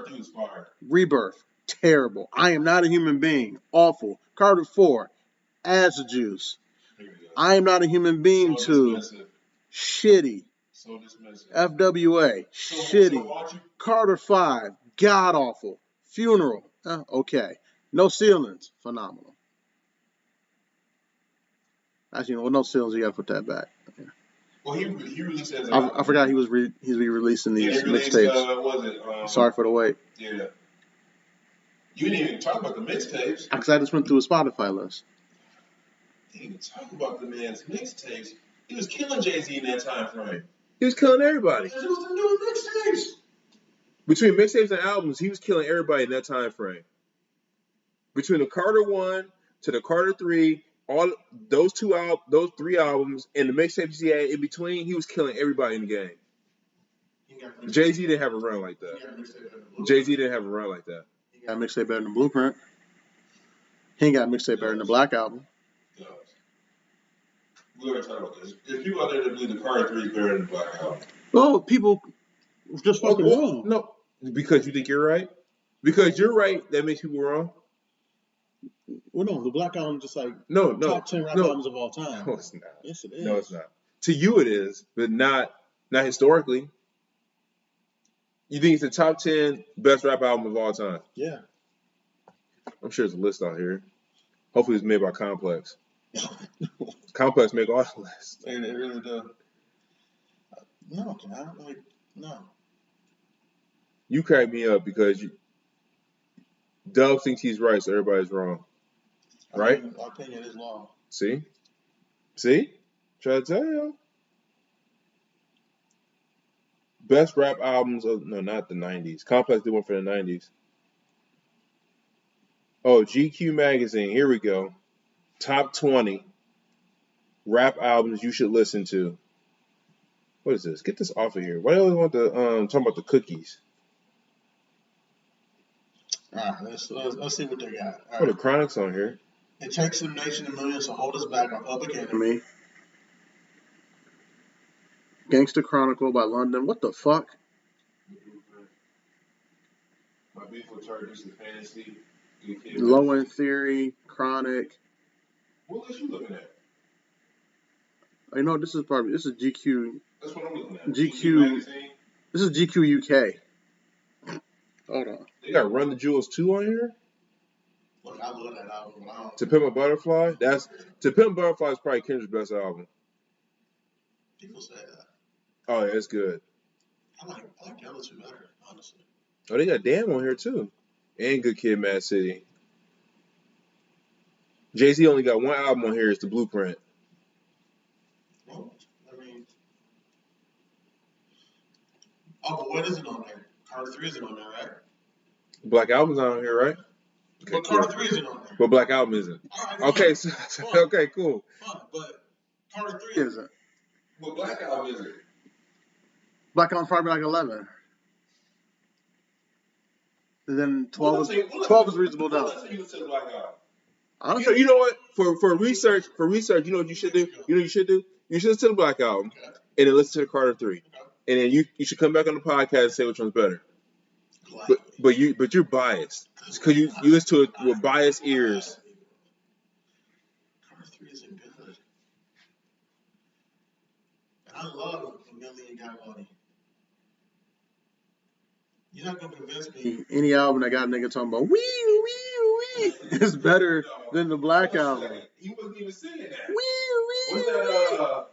3 was fire. Rebirth, terrible. I Am Not a Human Being, awful. Carter 4, ass juice. I Am Not a Human Being 2, shitty. So dismissive. FWA, shitty. Carter 5, god awful. Funeral, okay. No Ceilings, phenomenal. Actually, well, No Ceilings, you gotta put that back. Yeah. Well, he released that. I forgot he's re-releasing these mixtapes. Sorry for the wait. Yeah. You didn't even talk about the mixtapes. Because I just went through a Spotify list. Didn't even talk about the man's mixtapes. He was killing Jay-Z in that time frame. He was killing everybody. Because he was doing mixtapes. Between mixtapes and albums, he was killing everybody in that time frame. Between the Carter 1 to the Carter 3, all those 3 albums and the mixtapes he had in between, he was killing everybody in the game. Jay-Z didn't have a run like that. Jay-Z didn't have a run like that. He got a mixtape better than Blueprint. He ain't got a mixtape better than the Black Album. We already talked about this. There's people out there that believe the Carter 3 is better than the Black Album. Well, people just fucking wrong. No, because you think you're right? Because you're right, that makes people wrong? Well, no, the Black Album is just like top 10 rap albums of all time. No, it's not. Yes, it is. No, it's not. To you it is, but not historically. You think it's the top 10 best rap album of all time? Yeah. I'm sure there's a list out here. Hopefully it's made by Complex. Complex make all the lists. They really do. No, no. You crack me up because Dub thinks he's right, so everybody's wrong. Right? Our opinion is law. See? Try to tell you. Best rap albums of not the 90s. Complex did one for the 90s. Oh, GQ magazine. Here we go. Top 20 rap albums you should listen to. What is this? Get this off of here. Why do you always want to talk about the cookies? All right, let's see what they got. All right. The Chronic's on here. It takes a nation of millions to hold us back on Public Enemy. Gangster Chronicle by London. What the fuck? My Beef with Turkish is Fantasy. Low End Theory, Chronic. What list you looking at? You know, this is GQ. That's what I'm looking at. GQ. This is GQ UK. Hold on. They got Run the Jewels 2 on here? Look, I love that album. To Pimp a Butterfly? To Pimp a Butterfly is probably Kendrick's best album. People say that. Oh, yeah, it's good. I like the other two better, honestly. Oh, they got Damn on here, too. And Good Kid, Mad City. Jay-Z only got one album on here. It's The Blueprint. Well, I mean... Oh, but what isn't on there? Carter 3 isn't on there, right? Black Album's not on here, right? Okay, but Carter 3 isn't on there. But Black Album isn't. All right, okay, okay, cool. Fine, but Carter 3 isn't. But Black Album isn't. Black Album's probably like 11. And then 12 is Reasonable Doubt. You know what? For research, you know what you should do? You should listen to the Black Album, and then listen to the Carter 3. And then you should come back on the podcast and say which one's better. But you're biased. Because you listen to it with biased ears. Carter 3 isn't good. And I love A Million Got Money. You're not going to convince me. Any album that got a nigga talking about wee is better than the Black Album. He wasn't even singing that. Wee. What's that?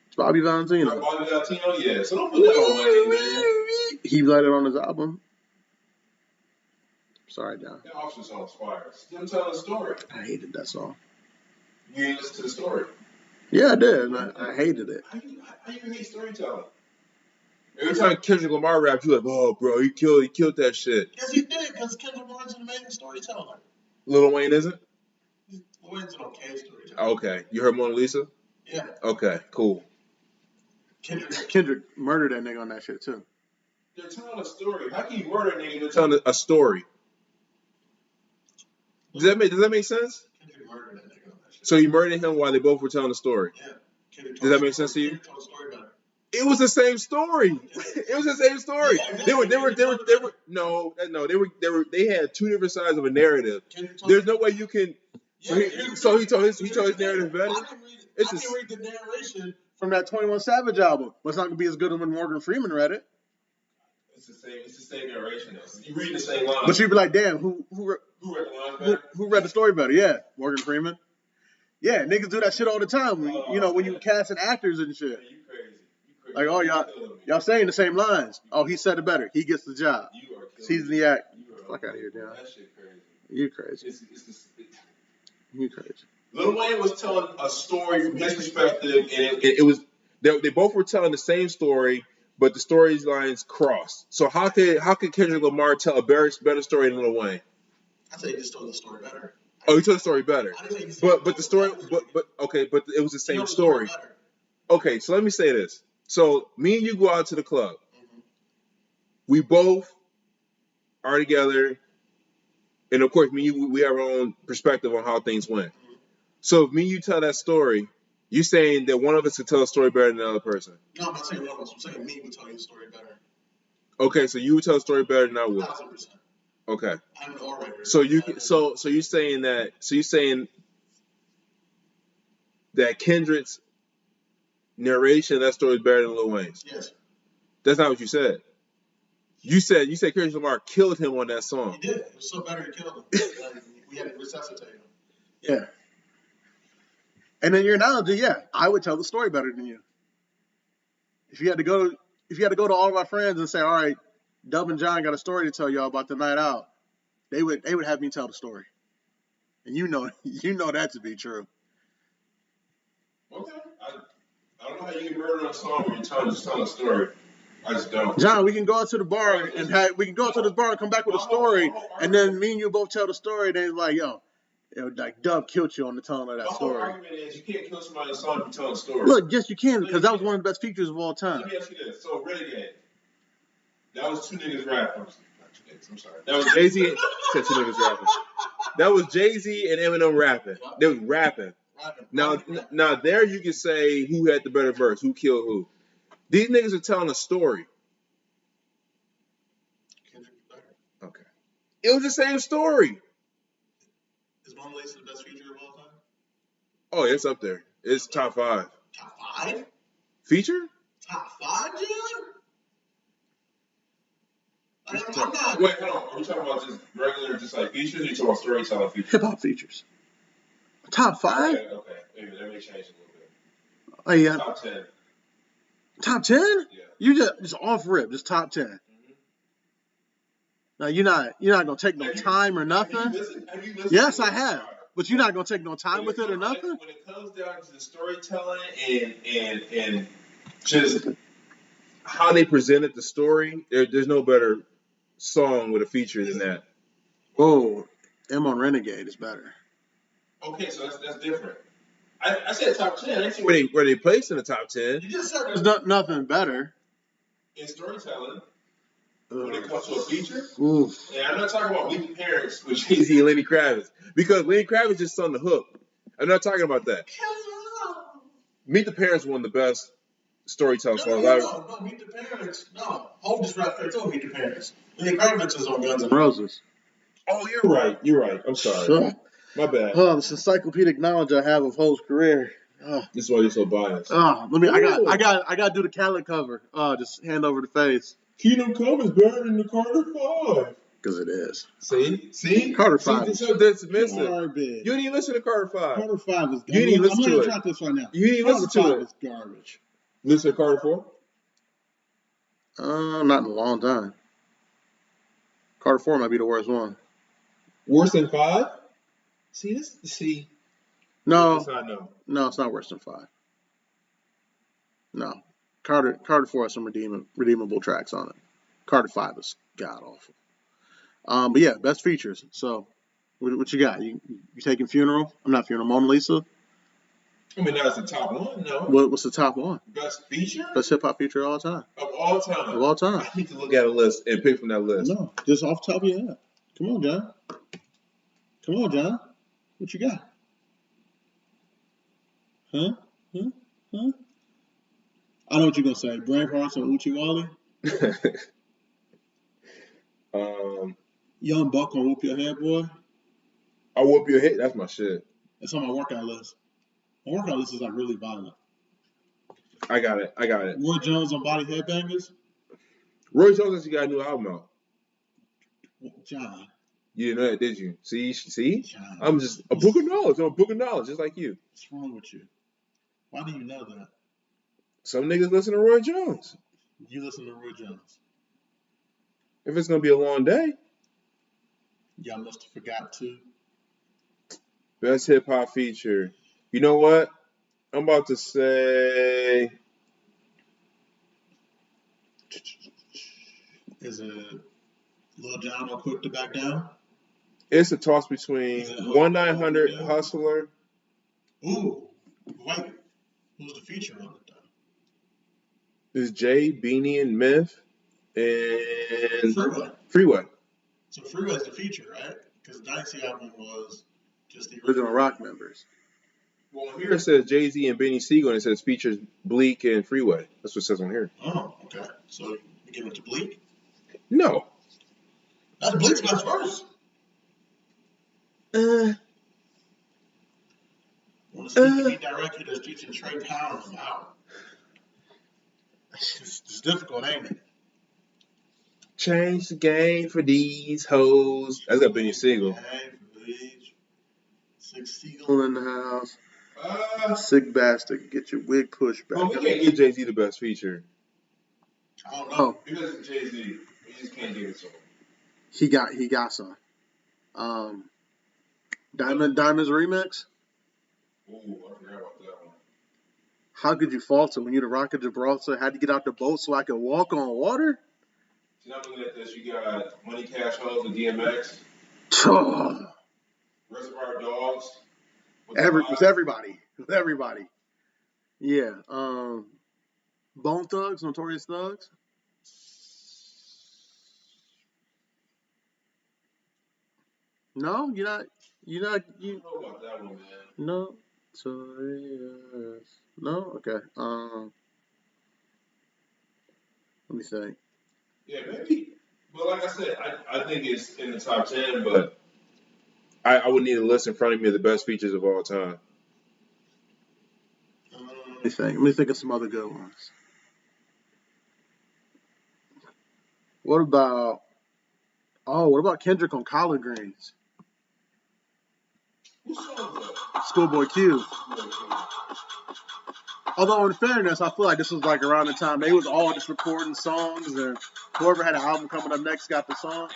It's Bobby Valentino. Bobby Valentino, yeah. So don't put that on Wayne, man. He let it on his album. Sorry, John. That Option song's fire. Them telling the story. I hated that song. You didn't listen to the story? Yeah, I did. I hated it. How you hate storytelling? Every time Kendrick Lamar raps, you're like, oh, bro, he killed that shit. Yes, he did, because Kendrick Lamar's an amazing storyteller. Lil Wayne isn't? Lil Wayne's an okay storyteller. Okay. You heard Mona Lisa? Yeah. Okay, cool. Kendrick murdered that nigga on that shit, too. They're telling a story. How can you murder a nigga? They're telling a story. Does that make sense? Kendrick murdered that nigga on that shit. So you murdered him while they both were telling a story? Yeah. Does that make sense to you? Kendrick told the story better. It was the same story. It was the same story. They had two different sides of a narrative. There's no way you can. So he told his narrative better. I can read the narration from that 21 Savage album. But it's not gonna be as good as when Morgan Freeman read it. It's the same narration. You read the same line. But you'd be like, damn, who read the line better? Who read the story better? Yeah, Morgan Freeman. Yeah, niggas do that shit all the time. When you casting actors and shit. Man, you crazy. Like, oh, y'all saying the same lines. Oh, he said it better. He gets the job. You are He's the act. Fuck out of here, Dan. That shit crazy. You crazy. You crazy. Lil Wayne was telling a story from his perspective, and it was they both were telling the same story, but the storylines crossed. So how could Kendrick Lamar tell a better story than Lil Wayne? I say he just told the story better. Oh, he told the story better. But the story, but it was the same story. Okay, so let me say this. So me and you go out to the club. Mm-hmm. We both are together, and of course, me and you, we have our own perspective on how things went. Mm-hmm. So if me and you tell that story, you're saying that one of us could tell a story better than the other person. No, I'm not saying one of us. I'm saying me would tell you the story better. Okay, so you would tell a story better than I would. 1,000%. Okay. I'm an orator. So you're saying that Kendrick's narration of that story is better than Lil Wayne's. Yes. That's not what you said. You said Kendrick Lamar killed him on that song. He did. It was so better to kill him. Like, we had to resuscitate him. Yeah. And then your analogy, yeah, I would tell the story better than you. If you had to go to all of our friends and say, all right, Dub and John got a story to tell y'all about the night out, they would have me tell the story. And you know that to be true. Okay. I don't know how you can murder on a song when you're just telling a story. I just don't. John, we can go out to the bar and come back with a story, and then me and you both tell the story, and then it's like, like Dub killed you on the telling of that story. My argument is you can't kill somebody on a song for telling a story. Look, yes, you can, because that was one of the best features of all time. Let me ask you this. So, Renegade, that was two niggas rapping. Not two niggas, I'm sorry. That was Jay-Z said two niggas rapping. That was Jay-Z and Eminem rapping. They was rapping. Now there you can say who had the better verse, who killed who. These niggas are telling a story. Okay. It was the same story. Is Mona Lisa the best feature of all time? Oh, it's up there. It's top 5. Top 5? Feature? Top 5, John? I'm not. Wait, hold on. Are we talking about just regular, just like features, or are you talking about storytelling features? Hip hop features. Top 5? Okay. Maybe that may change a little bit. Oh, yeah. Top 10. Top 10? Yeah. You just off rip, just top 10. Mm-hmm. Now you're not gonna take no time or nothing. Have you listened yes, I have. But you're not gonna take no time with it or nothing. When it comes down to the storytelling and just how they presented the story, there's no better song with a feature than that. Oh, M on Renegade is better. Okay, so that's different. I said top 10. I didn't see where they placed in the top 10. You just said there's nothing better in storytelling. When it comes to a feature, oof. And I'm not talking about Meet the Parents with Jay-Z and Lenny Kravitz, because Lenny Kravitz just on the hook. I'm not talking about that. Meet the Parents, one of the best storytelling songs. No, Meet the Parents. No, hold this right there too. Meet the Parents. Lenny Kravitz is on Guns N' Roses. Oh, you're right. I'm sorry. My bad. Oh, this encyclopedic knowledge I have of Ho's career. This is why you're so biased. I got to do the Khaled cover. Just hand over the face. Kingdom Come is better than the Carter 5. Because it is. See? Carter 5 is so dismissive. garbage. You didn't even listen to Carter 5. Carter 5 is garbage. You didn't even listen to it. I'm going to try this right now. You didn't even listen to it. Carter 5 is garbage. Listen to Carter 4? Not in a long time. Carter 4 might be the worst one. Worse than 5? See? No. It's not no. No, it's not worse than 5. No. Carter 4 has some redeemable tracks on it. Carter 5 is god awful. But yeah, best features. So, what you got? You taking Funeral? I'm not Funeral. Mona Lisa? I mean, that's the top one, no? What's the top one? Best feature? Best hip hop feature of all time. Of all time? Of all time. I need to look at a list and pick from that list. No, just off the top of your head. Come on, John. What you got? Huh? I know what you're gonna say. Bravehearts or Uchiwali. Young Buck on Whoop Your Head Boy. I whoop your head. That's my shit. It's on my workout list. My workout list is like really violent. I got it. Roy Jones on Body Headbangers. Roy Jones actually got a new album out. John. You didn't know that, did you? See? John. I'm just a book of knowledge. I'm a book of knowledge, just like you. What's wrong with you? Why do you know that? Some niggas listen to Roy Jones. You listen to Roy Jones. If it's gonna be a long day. Y'all must have forgot to. Best hip hop feature. You know what? I'm about to say. Is it Lil Jon or Quick to Back Down? It's a toss between 1-900 Hustler. Ooh, wait. Who's the feature on it, though? There's Jay, Beanie, and Myth, and Freeway. So Freeway's the feature, right? Because the Dynasty album was just the original rock members. Well, here it says Jay-Z and Benny Siegel, and it says features Bleak and Freeway. That's what it says on here. Oh, okay. So you give it to Bleak? No. That's Bleak's best verse. Want to speak directly that's teaching Trey Power I'm out. It's difficult, ain't it? Change the game for these hoes. That's got Benny Siegel. Sick Siegel in the house. Sick bastard. Get your wig pushed back. Well, we can't give Jay-Z the best feature. I don't know. Because of Jay-Z, we just can't give it to him. He got some. Diamonds remix. Ooh, I forgot about that one. How could you falter when you the Rock of Gibraltar had to get out the boat so I could walk on water? See, I'm looking at this. You got Money Cash Hoes with DMX. Reservoir Dogs. With everybody. Yeah. Bone Thugs, Notorious Thugs. No, you I don't know about that one, man. No. Notorious. No? Okay. Let me think. Yeah, maybe. But like I said, I think it's in the top 10, but I would need a list in front of me of the best features of all time. Let me think of some other good ones. What about Kendrick on Collard Greens? Whose song was that? Schoolboy Q. Although in fairness, I feel like this was like around the time they was all just recording songs, and whoever had an album coming up next got the song.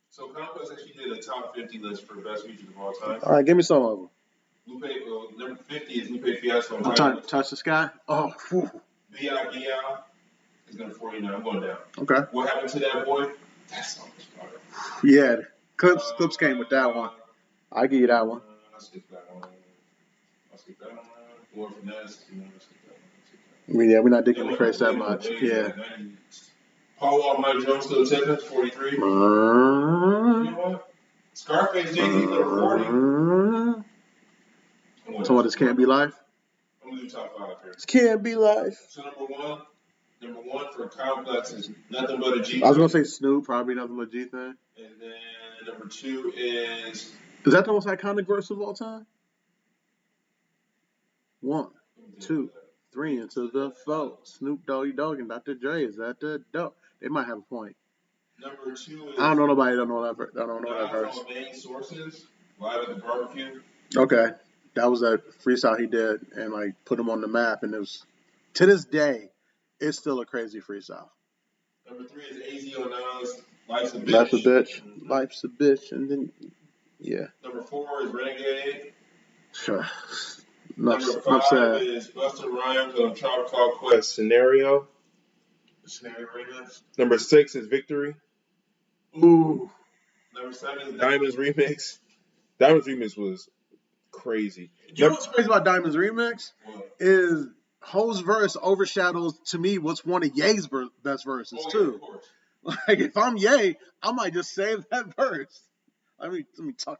So Complex actually did a top 50 list for best features of all time. All right, give me some of them. Number 50 is Lupe Fiasco. Touch the Sky? Oh, whew. B.I.B.I. is number 49. I'm going down. Okay. What happened to that boy? That song was fire. Yeah, Clips came with that one. I'll give you that one. I'll skip that one. Lord Finesse. We're not digging the craze that much. Yeah. Paul Wall, Mike Jones, still attendance, 43. You know what? Scarface, Jay-Z, number 40. So what, this can't be life? I'm going to do top 5 here. This can't be life. So number one for Complex is Nothing But a G. I was going to say Snoop, probably Nothing But a G thing. And then number 2 is... Is that the most iconic verse of all time? 1, 2, 3 into the 4. Snoop Doggy Dogg and Dr. Dre. Is that the dope? They might have a point. Number 2 is... I don't know nobody that don't know that verse. Main Sources, Live at the Barbecue. Okay. That was a freestyle he did and like put him on the map, and it was, to this day, it's still a crazy freestyle. Number 3 is AZ on Nas, Life's a Bitch. Life's a Bitch. Life's a Bitch. And then, yeah. Number 4 is Renegade. Sure. Number 5 is Busta Rhymes on Tribe Called Quest, Scenario. Scenario remix. Number 6 is Victory. Ooh. Number 7 is Diamonds Remix. Diamonds Remix was crazy. You know what's crazy about Diamonds Remix? What? Is Ho's verse overshadows to me what's one of Ye's best verses too. Of course. Like if I'm Ye, I might just save that verse. Let me talk